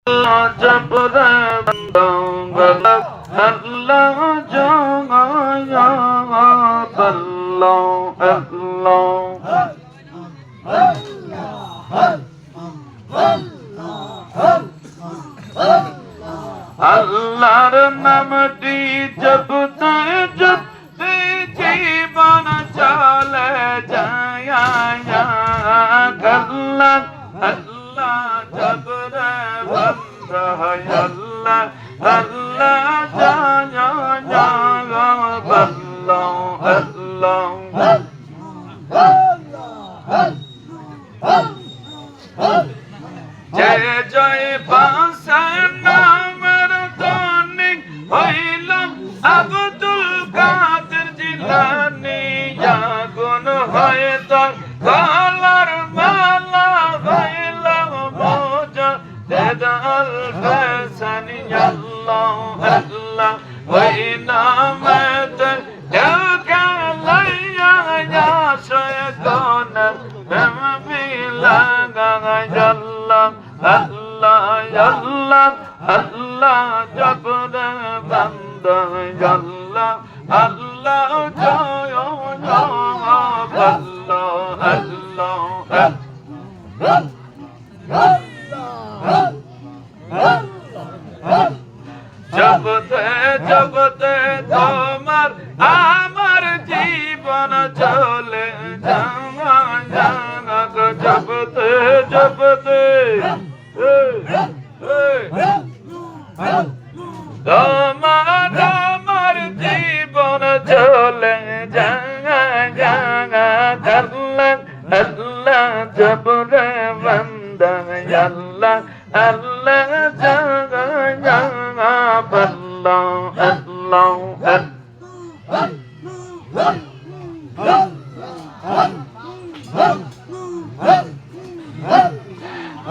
जब रे बंदो गलत अल्लाह जगाया अल्लाह अल्लाह अल्लाहर नामटी जपते जपते जीवन चले जाया अल्लाह अल्लाह जब रे बंदा अल्लाह अल्लाह जाया अल्लाह अल्लाह जय जय बांसुर नामेर ध्वनि हইল আব্দুল কাদের জিলানী আগুন হয়ে তোর গলার মালা হইল মোজা দেদাল ফসানি আল্লাহ আল্লাহ ওই নামেতে ঢাকালাইয়া শয়তান প্রেম লাগা আল্লাহ अल्लाह अल्लाह अल्लाह जब रे बंदा अल्लाह अल्लाह जायो अल्लाह अल्लाह जपते जपते তোমার আমার জীবন চলে যাক जपते जपते তোমার আমার জীবন চলে যাক আল্লাহ আল্লাহ জব রে বান্দা আল্লাহ আল্লাহ জাগা আল্লাহ আল্লাহ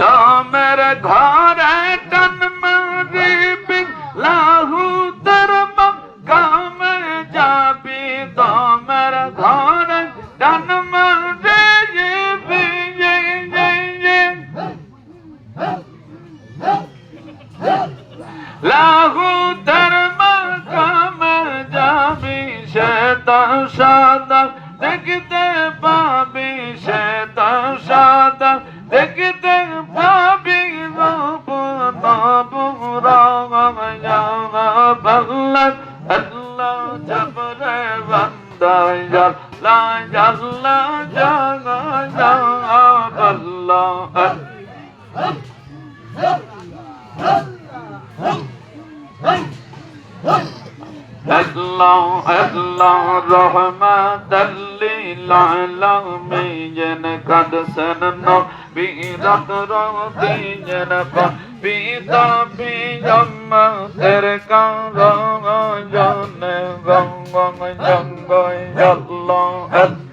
তোমার ঘরে টান মারিবি লাহু ধর্ম কামে যাবি তোমার ঘরে টান মারিবি লাহু ধর্ম কামে যাবি সেতা সাদা দেখতে পাবি সেতা সাদা দেখতে পাবি রূপ নবুরা আল্লাহ আল্লাহ জব রে বান্দা আল্লাহ আল্লাহ জাগা আল্লাহ Allah Allah rahmatan lil alamin kad sanna bi radradin pa bi tabiyamma terka jan gong jangoy Allah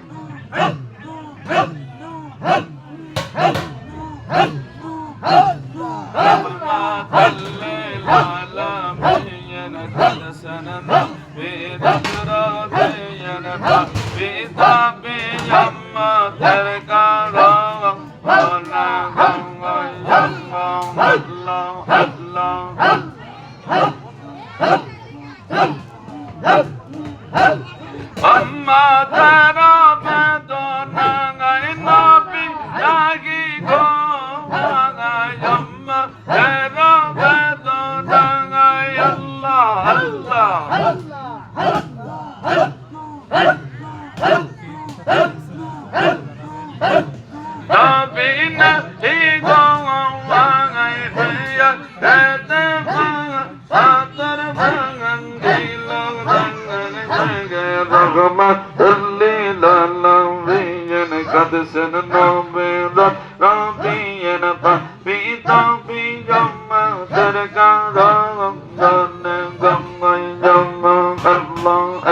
Amma tara bedona ngai nabi lagi go ngai amma tara bedona ngai Allah Allah Nabina higo ngai paya tete atar bangan dilo رغمت للعالمين قد سننا بيضا ربينا فبيضا بيجمع تركا رغمتنا جمع جمع الله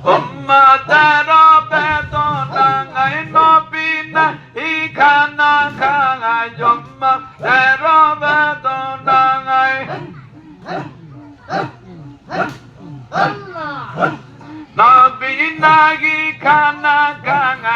الله ترى بيضنا غير بينا إكانا كانا جمع ترى بيضنا غير نبينا إكانا كانا